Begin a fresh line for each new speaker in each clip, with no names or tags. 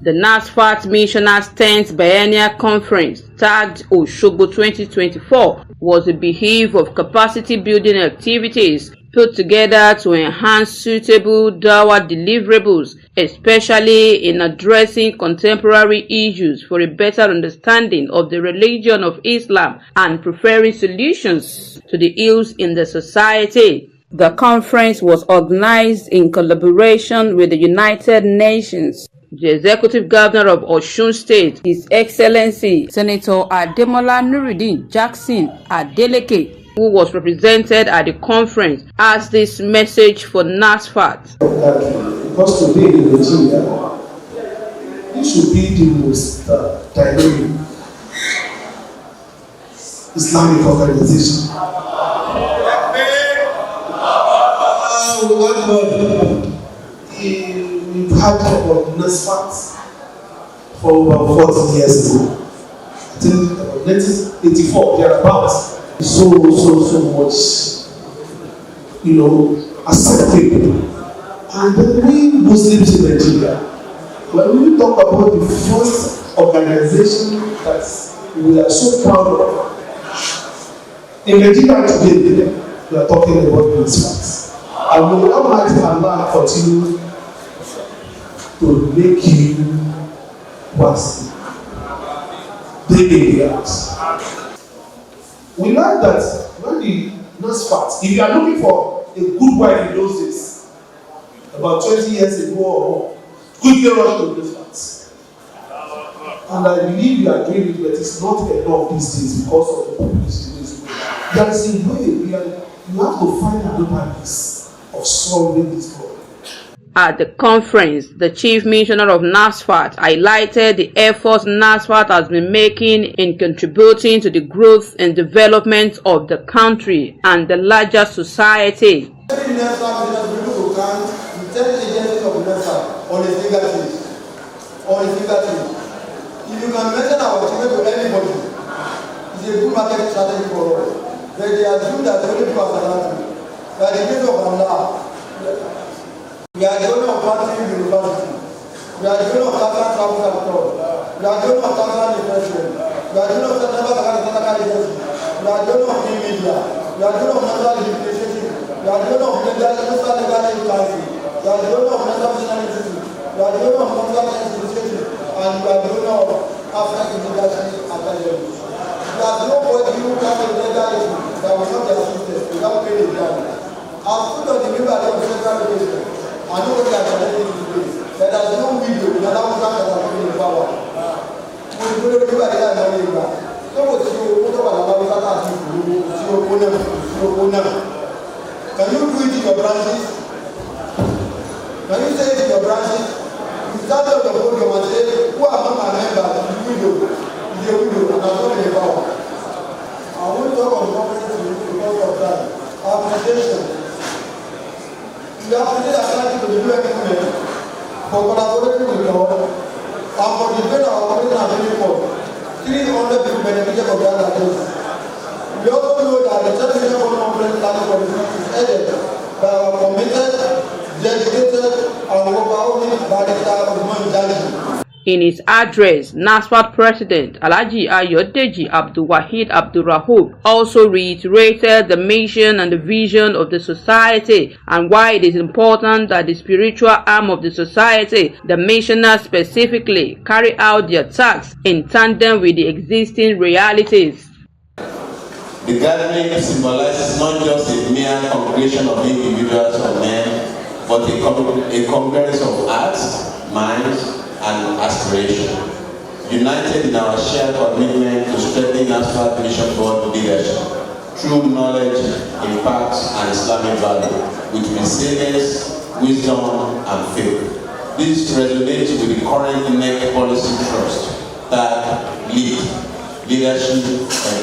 The NASFAT Missioners 10th Biennial Conference, tagged OSOGBO 2024, was a beehive of capacity-building activities put together to enhance suitable dawah deliverables, especially in addressing contemporary issues for a better understanding of the religion of Islam and preferring solutions to the ills in the society. The conference was organized in collaboration with the United Nations. The Executive Governor of Osun State, His Excellency Senator Ademola Nuruddin Jackson Adeleke, who was represented at the conference, has this message for NASFAT.
Because today in Nigeria, this should be the most dynamic Islamic organization. We've had about NASFAT for about 40 years ago. I think about 1984, thereabouts. So much, accepted. And then we Muslims in Nigeria, when we talk about the first organization that we are so proud of, in Nigeria today, we are talking about NASFAT. And may Almighty Allah continue to make you wise day in day out. We learned that when the NASFAT, if you are looking for a good wife in those days, about 20 years ago or more, quickly rush to NASFAT. And I believe you are doing it, but it's not enough these days because of the population. There is a way you have to find another ways of solving this problem.
At the conference, the Chief Missioner of NASFAT highlighted the efforts NASFAT has been making in contributing to the growth and development of the country and the larger society.
If you can mention our achievement to anybody, it's a good market strategy for us. But they assume that only people are salary. By the grace of Allah, we are the owner of Martin University. We are the owner of Tata Travel Capital. We are the owner of Tata Investment. We are the owner of Tata Agency. We are the owner of New Media. We are the owner of National Initiative. We are the owner of National Legal Agency. We are the owner of National National Institute. We are the owner of National Initiative. And we are the owner of African Leadership Academy. There is nobody who can be legal that will not be assisted without paying a grant. I've put on the member of federal education. I know what they are challenging today. There is no video in another country that has been in power. We will do it again and again. So what you put on the Can you do it in your branches? Can you say it in your branches? You start out the podium and say, who are not my members? The widow, and I'm not in the power. I won't talk on government because of that. Appreciation. We appreciate Atlantic to the UN movement for collaborating with us and for the great operating and report. 300 people benefited from that agency. We also know that the 10th Biennial Conference planning for the future is headed by our committed, dedicated, and overwhelming barrister Usman Jali.
In his address, NASFAT President Alhaji Ayodeji Abdulwahid Abdulrahub also reiterated the mission and the vision of the society and why it is important that the spiritual arm of the society, the missioners specifically, carry out their tasks in tandem with the existing realities.
The gathering symbolizes not just a mere congregation of individuals or men, but a congress of hearts, minds, and aspiration, united in our shared commitment to strengthen NASFAT Mission Board leadership through knowledge, impact, and Islamic value, with resilience, wisdom, and faith. This resonates with the current NEC policy trust that leadership,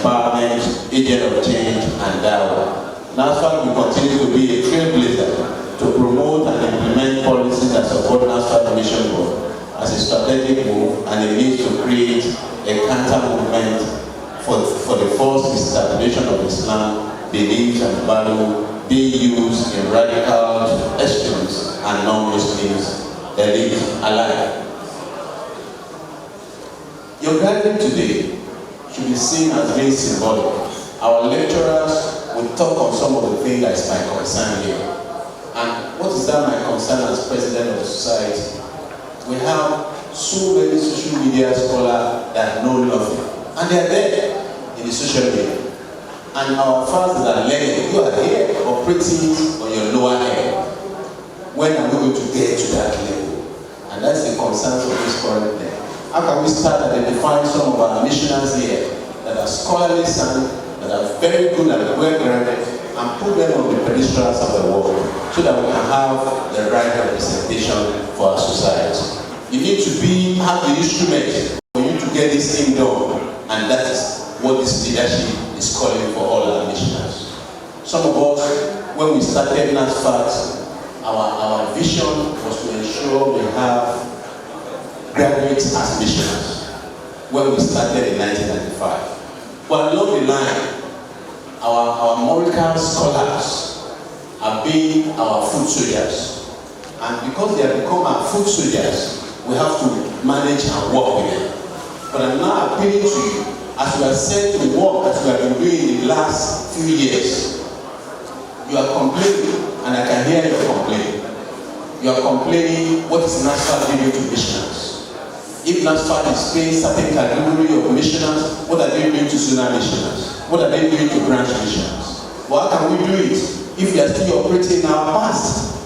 empowerment, agent of change, and dialogue. NASFAT will continue to be a trailblazer to promote and implement policies that support NASFAT Mission Board as a strategic move and a means to create a counter movement for the forced dissemination of Islam, beliefs, and value being used in radical extremists and non-Muslims elite alike. Your gathering today should be seen as being symbolic. Our lecturers will talk on some of the things that is my concern here. And what is that my concern as president of the society? We have so many social media scholars that know nothing. And they are there in the social media. And our fathers that are learning, you are here operating on your lower head. When are we going to get to that level? And that's the concern of this current day. How can we start identifying some of our missionaries here that are scholarly sound, that are very good and well-grounded, and put them on the pedestals of the world so that we can have the right representation for our society. You need to have the instrument for you to get this thing done, and that is what this leadership is calling for all our missionaries. Some of us, when we started NASFAT, our vision was to ensure we have graduates as missionaries when we started in 1995. But along the line, our Morican scholars have been our foot soldiers. And because they have become our foot soldiers, we have to manage and work with them. But I'm now appealing to you, as we are set to work as we have been doing in the last few years. You are complaining, and I can hear you complaining. You are complaining, what is NASFAT doing to missionaries? If NASFAT is paying certain category of missionaries, what are they doing to senior missionaries? What are they doing to branch missionaries? Well, how can we do it if we are still operating in our past?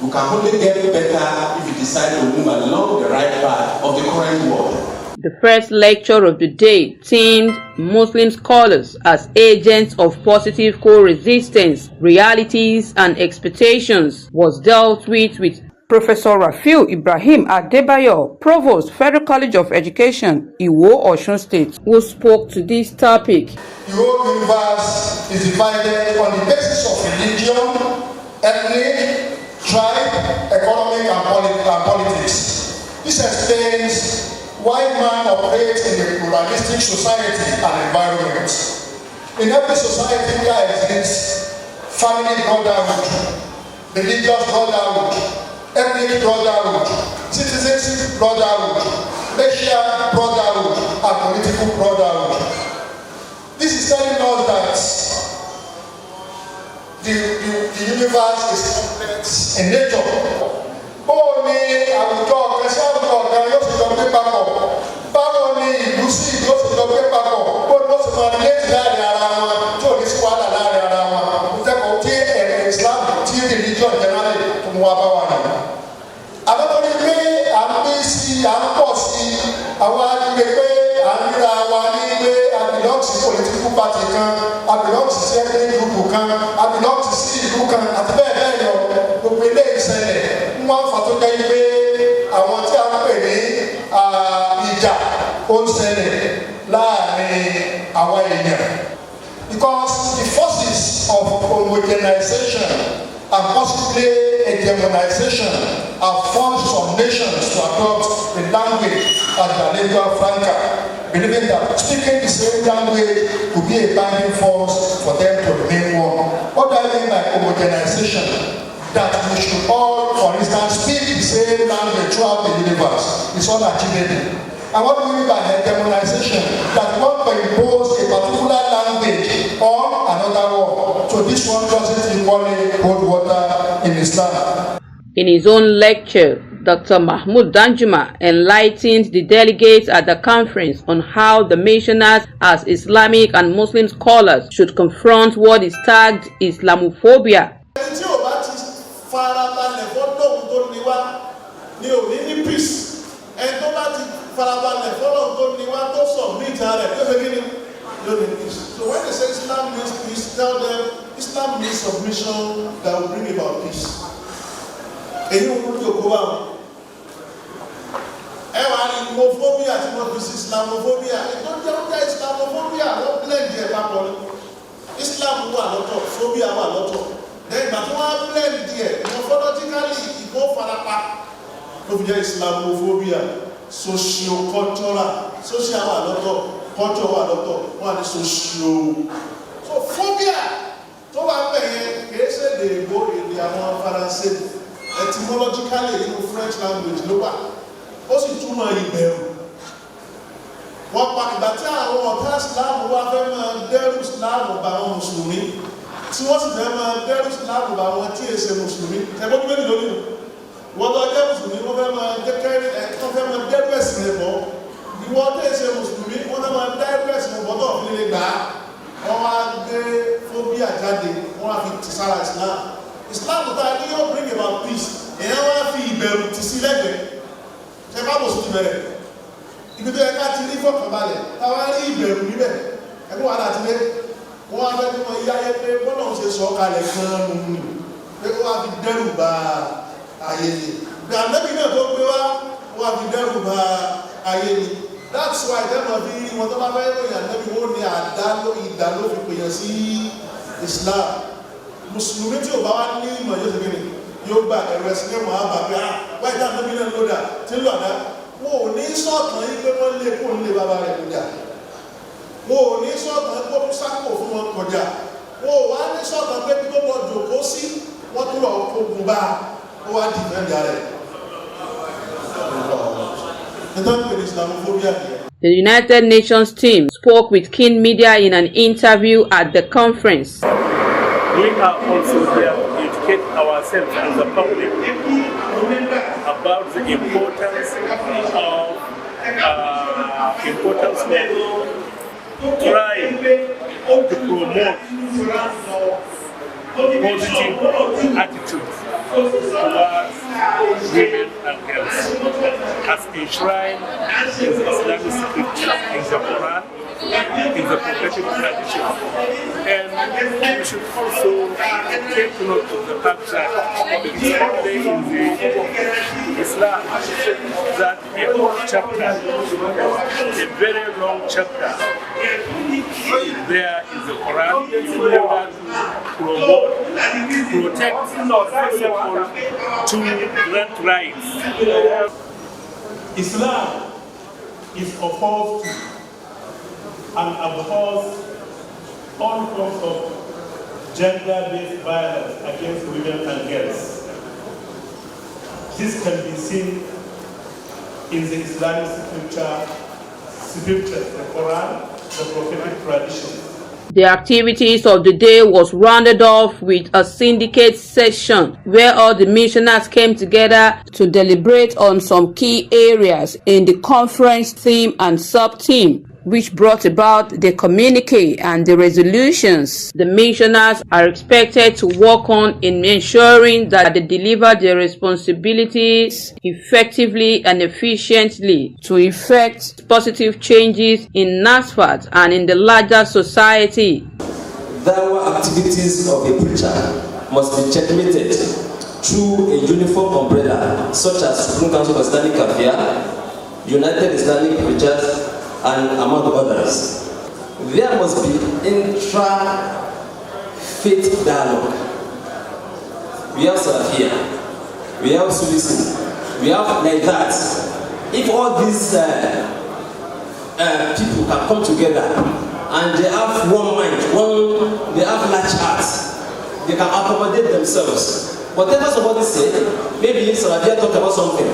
We can only get better if we decide to move along the right path of the current world.
The first lecture of the day, themed Muslim Scholars as Agents of Positive Coexistence, Realities and Expectations, was dealt with Professor Rafiu Ibrahim Adebayo, Provost, Federal College of Education, Iwo, Osun State, who spoke to this topic.
The whole universe is divided on the basis of religion, ethnic, tribe, economic, and politics. This explains why man operates in a pluralistic society and environment. In every society there exists family brotherhood, religious brotherhood, ethnic brotherhood, citizenship brotherhood, racial brotherhood, and political brotherhood. This is telling us that the universe is complex in nature. Báwo ni àwùjọ kan sí àwùjọ kan yóò sì jọ gbé papọ̀? Báwo ni ìlú sí ìlú yóò sì jọ gbé papọ̀? Bó ni ó sì máa léèdì láàrin ara wọn tí ò ní sí wàhálà láàrin ara wọn? Mo jẹ́kọ̀ọ́ tí ẹ̀rẹ̀ Islam tí religion generally tó mú wá bá wà nìyí. Àbẹ́tọ́ni pé à ń gbé sí à ń pọ̀ sí àwọn agbègbè pé à ń ríra wa ní pé a belong sí political party kan, a belong sí ethnic group kan, a belong sí ìlú kan àti bẹ́ẹ̀ bẹ́ẹ̀ lọ. Gbogbo ilé ìṣẹ̀lẹ̀ wọ́n fà tó jẹ́ pé àwọn tí a ń pè ní ìjà ó ń ṣẹlẹ̀ láàrin àwọn èèyàn. Because the forces of homogenization and possibly hegemonization have forced some nations to adopt a language as their lingua franca, believing that speaking the same language could be a binding force for them to remain one. What do I mean by homogenization? That we should all, for instance, speak the same language throughout the universe. It's unachievable. And what do we mean by hegemonization? That one can impose a particular language on another one. So this one doesn't equally hold water in Islam.
In his own lecture, Dr. Mahmoud Danjuma enlightened the delegates at the conference on how the missioners as Islamic and Muslim scholars should confront what is tagged Islamophobia.
Farabalẹ̀ fọ́lọ́hun tó ní wá ní òní ní peace. Ẹni tó bá ti farabalẹ̀ fọ́lọ́hun tó ní wá tó submit rẹ̀ tó fẹ́ kí ni yóò ní peace. So when they say Islam means peace, tell them Islam means submission that will bring about peace. Èyí ò kúrò jòkó wà. Ẹ wà ní homophobia tí wọ́n fi sí Islamophobia. Ètò jẹ́ ó jẹ́ Islamophobia wọ́n blend ẹ̀ papọ̀ ni. Islam wà lọ́tọ̀, phobia wà lọ́tọ̀. Then but one blend there, morphologically, it go farapa. No be Islamophobia, socio-cultural, social wa lọ́tọ̀, culture wa lọ́tọ̀, one is socio. So phobia, tó wà pé yẹn kìí ṣe lè go èdè àwọn Faransé. Etymologically in French language ló wà. Ó sì túmọ̀ ìbẹ̀rù. wọ́n pa ìgbà tí àwọn ọ̀tá ìsìláàmù wá fẹ́ máa dẹ́rù ìsìláàmù bá wọn mùsùlùmí tí wọ́n sì fẹ́ máa dẹ́rù ìsìláàmù bá wọn tí èsè mùsùlùmí ẹgbẹ́ tó méjì lónìí wọ́n tó jẹ́ mùsùlùmí wọ́n fẹ́ máa dẹ́rù ẹ̀sìn rẹ̀ bọ́ ìwọ́n tó èsè mùsùlùmí wọ́n fẹ́ máa dẹ́rù ẹ̀sìn rẹ̀ bọ́ tó fi lè gbà á wọ́n wá gbé fóbíà jáde wọ́n wá fi ti sára ìsìláàmù tá a ní yóò bring about peace èèyàn wá fi ìbẹ̀rù ti sí lẹ́gbẹ̀ẹ́ ṣe bá bò sí bẹ̀rẹ̀ ibi tó yẹ ká ti rí fọkànbalẹ̀ táwa rí ìbẹ̀rù níbẹ̀ ẹgbẹ́ wàhálà ti lé wọ́n wá fẹ́ kí wọ́n yáyé pé bọ́lá ń ṣe sọ kalẹ̀ gan-an nù pé kó wá fi dẹ́rù bà ayé ni bí ànábì náà tó gbé wá wá fi dẹ́rù bà ayé ni that's why tẹ́lọ̀ bí wọn tó bá fẹ́ lóyìn ànábì wọ́n ní ìdá ló fi pèyàn sí Islam mùsùlùmí tí ò bá wá ní ìmọ̀ yóò ṣe kí ni yóò gba ẹ̀rọ ẹ̀sìn ní ọmọ àbá pé wáyé tá ànábì náà lódà tí ń lò àdá wọn ò ní sọ̀tàn yí pé wọ́n lé kó ń lé bàbá rẹ̀ kọjá wọn ò ní sọ̀tàn kó sákò fún wọn kọjá wọn ò wá ní sọ̀tàn pé kí tó bọ̀ jòkó sí wọ́n tún lọ ogun bá ó wá dì mẹ́jà rẹ̀.
The United Nations team spoke with King Media in an interview at the conference.
We are also there to educate ourselves as a public about the importance of trying to promote positive attitudes towards women and girls as enshrined in the Islamic scripture, in the Quran, in the prophetic tradition. And we should also take note of the fact that it is only in the Islam that a whole chapter, a very long chapter, there in the Quran, in order to promote, protect, to grant rights.
Islam is opposed to and abhors all forms of gender-based violence against women and girls. This can be seen in the Islamic scriptures, the Quran, the prophetic tradition.
The activities of the day was rounded off with a syndicate session where all the missioners came together to deliberate on some key areas in the conference theme and sub-theme, which brought about the communique and the resolutions the missioners are expected to work on in ensuring that they deliver their responsibilities effectively and efficiently to effect positive changes in NASFAT and in the larger society.
The activities of a preacher must be checkmated through a uniform umbrella such as Supreme Council of Islamic Affairs, United Islamic Preachers, and among others. There must be intra-faith dialogue. We have Salafia, we have Sulism, we have like that. If all these people can come together and they have one mind, they have large hearts, they can accommodate themselves. Whatever somebody said, maybe if Salafia talk about something,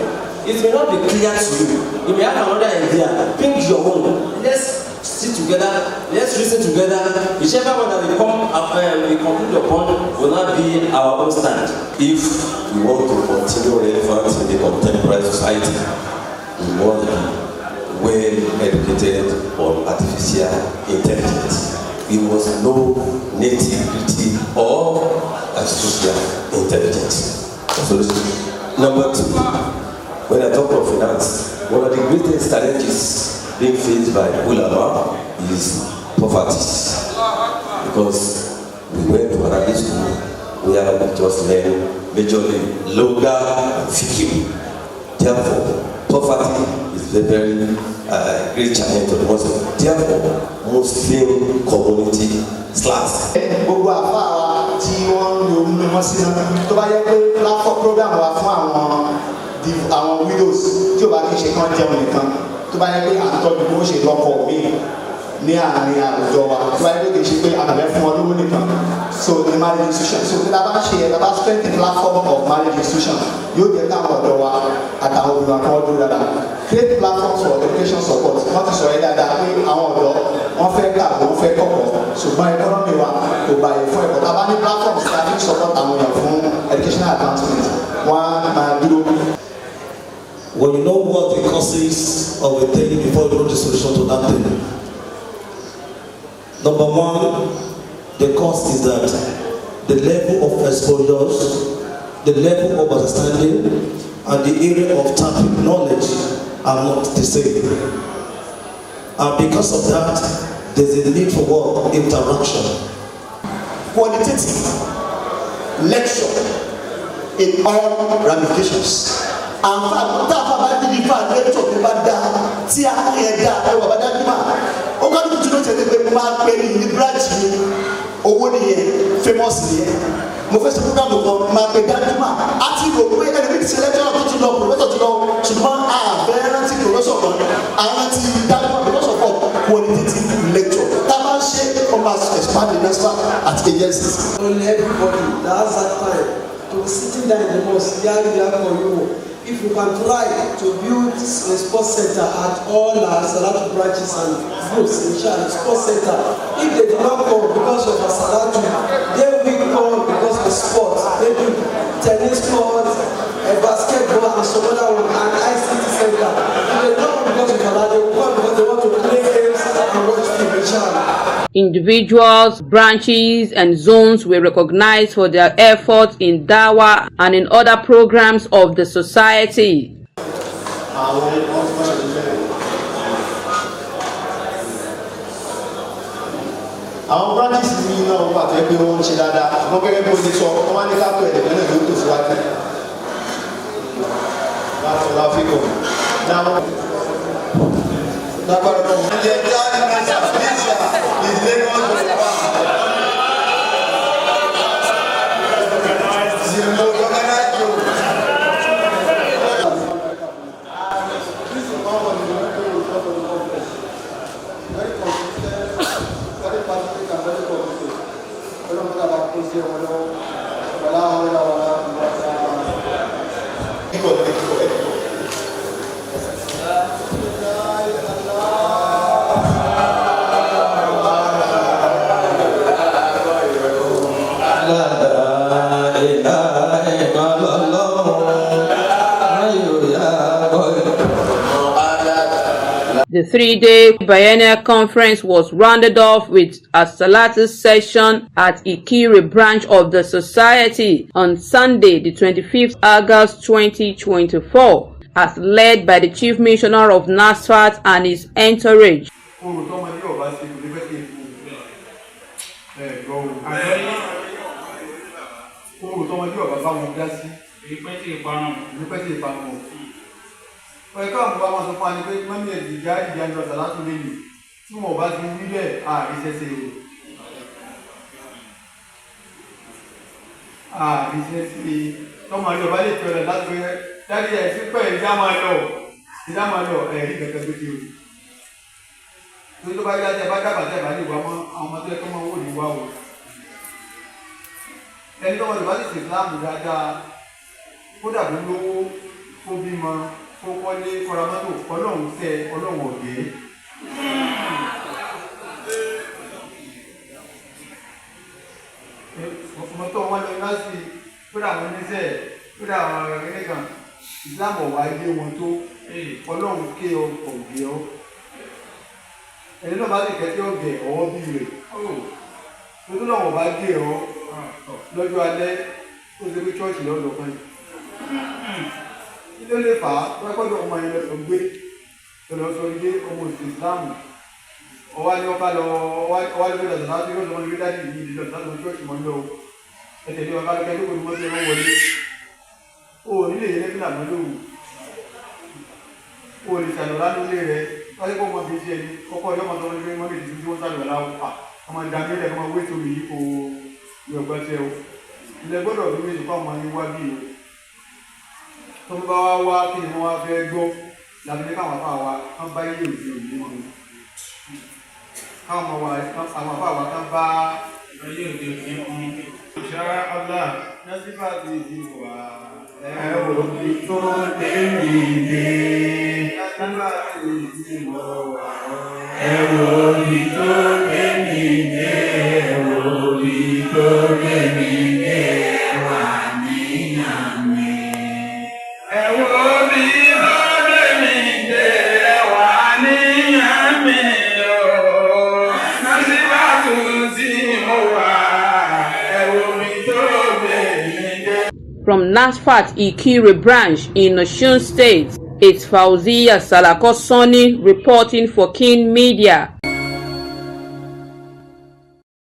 it may not be clear to you. You may have another idea. Think your own. Let's sit together. Let's reason together. Whichever one that we conclude upon will not be our own stand.
If we want to continue relevant in the contemporary society, we want to be well educated on artificial intelligence. We must know nativity or artificial intelligence. Number two. When I talk of finance, one of the greatest challenges being faced by ulama is poverty. Because we went to Arabic school, we have just learned majorly loga and fiqh. Therefore, poverty is a very great challenge to the Muslim. Therefore, Muslim community slants.
Gbogbo àfa wa tí wọ́n ń lo mímọ́ sínú tó bá yẹ pé platform program wa fún àwọn widows tí ó bá kí ṣe kán jẹun nìkan tó bá yẹ pé àtọ́jú bó ṣe lọ́kọ̀ mi ní àárín àwùjọ wa tó bá yẹ pé kì í ṣe pé àbẹ̀fẹ́ fún ọdún nìkan so ní marriage institution so tí a bá ṣe ẹ̀ tá bá strengthen platform of marriage institution yóò jẹ́ káwọn ọ̀dọ́ wa àtàwọn obìnrin àkọ́wọ́ dúró dáadáa create platforms for education support wọ́n ti sọ̀rọ̀ yẹn dáadáa pé àwọn ọ̀dọ́ wọ́n fẹ́ kàwé wọ́n fẹ́ kọ̀kọ̀ ṣùgbọ́n economy wa kò bàyè fún ẹ̀kọ́ tá a bá ní platforms tí a fi support àwọn èèyàn fún educational advancement wọ́n á máa dúró.
When you know what the causes of a thing before you know the solution to that thing. Number one, the cause is that the level of exposures, the level of understanding, and the area of tapping knowledge are not the same. And because of that, there's a need for what? Interaction.
Qualitative lecture in all ramifications. Àǹfààní tá a fà bá dídí fà lẹ́tọ̀ tó bá dáa tí a yẹ dáa ẹwà bá dájú mà ó ká lóko tí ló tẹ̀lé pé máa pè ní branch ní owó nìyẹn famous nìyẹn mo fẹ́ sọ program kan máa pè dájú mà á ti rò pé ẹni bí ti ṣe lẹ́tọ̀ tó ti lọ professor ti lọ ṣùgbọ́n àbẹ́ rántí professor kan àrántí dájú mà because of qualitative lecture tá a bá ń ṣe ọmọ expand the next part at agencies.
Only everybody that has that time to be sitting down in the mosque there for you. If you can try to build a sports center at all our Salatu branches and groups, inshallah, sports center. If they do not come because of a Salatu, they will come because of sports. Maybe tennis court, a basketball, and some other one, and ICT center. If they don't come because of Salatu, they will come because they want to play games and watch film, inshallah.
Individuals, branches, and zones were recognized for their efforts in Dawah and in other programs of the society.
Àwọn branches mi náà wà tó ẹgbẹ́ wọn ń ṣe dáadáa wọ́n gẹ́gẹ́ bí o ti sọ wọ́n wá ní kápẹ́ ẹ̀dẹ̀gbẹ́ náà ló tó síwájú láti láfíkọ̀ náà lágbára náà wọ́n jẹ́ bí i mẹ́ta níṣà ìdílé wọn tó lè wá.
The three-day biennial conference was rounded off with a Salatu session at Ikire branch of the society on Sunday, the 25th August 2024, as led by the Chief Missioner of NASFAT and his entourage.
Ẹ̀ka àbúrò àwọn sọ fún wa ni pé mọ́mí ẹ̀dì ìjà ìjà ń lọ Sàlátù lẹ́yìn tí wọ́n bá ti wí bẹ́ẹ̀ àríṣẹ́ṣe o. Àríṣẹ́ṣe tọ́mọ ayọ̀ bá lè fi ọ̀rẹ́ láti rẹ̀ dájú ẹ̀ sí pẹ̀ ìjà máa lọ ẹ̀rí kẹ̀kẹ́ tó ti o. Tó tó bá yá tẹ bá dàgbà tẹ bá lè wá mọ́ àwọn ọmọ tó yẹ kó máa wò ní wá o. Ẹni tọ́mọ tó bá sì ṣe Ìsìláàmù dáadáa kó dàbí lówó kó bímọ kó kọ́lé kọ́ra mọ́tò ọlọ́run tẹ ọlọ́run ọ̀gẹ́. Mọ́tò wọn lọ láti kódà àwọn oníṣẹ́ kódà àwọn ọ̀rẹ́ kan ìsìlámù ọ̀wá ilé wọn tó ọlọ́run ké ọ̀gẹ́ ọ́. Ẹni náà bá lè kẹ́kẹ́ ọ̀gẹ́ ọwọ́ bí rẹ̀ tó lọ́wọ́ bá gé ọ lọ́jọ́ alẹ́ tó ṣe pé chọ́ọ̀chì lọ́dọ̀ kan yìí. Ilé lè fà á lọ́kọ́jọ́ ọmọ yẹn lọ gbé lọ́sọ ilé ọmọ ìsìlámù ọwá ní ọba lọ ọwá lórí ọ̀sán láti rọ́ọ̀sán wọn ní dájú ìdí ìdílé ọ̀sán láti chọ́ọ̀chì mọ́ lọ ẹ̀tẹ̀lé ọba lọ́kẹ́ lóko ní wọ́n ti ẹ̀rọ wọlé o nílé yẹn lẹ́fìlà mọ́ lóhùn o lè ṣàlọ́ lálólé rẹ wáyé kó mọ bíi ẹni kọ́kọ́ ọjọ́ mọ́tò wọn ní wọ́n lè ti tí wọ́n ṣàlọ́ láwọ́ ọmọ ìdàmí ilẹ̀ ọmọ wé torí yìí kò yọ̀gbọ́ tẹ o ilẹ̀ gbọ́dọ̀ bí méjì fún ọmọ yín wá bí o tó ń bá wá wá kí ni wọ́n wá fẹ́ gbọ́ lábílẹ̀ káwọn afá wa kán bá yé òde òde wọn káwọn ọmọ wa àwọn afá wa kán bá yé òde òde wọn. Insha Allah nasifa ti di wa.
From NASFAT Ikire branch in Osun State, it's Fauziya Salako Sani reporting for King Media.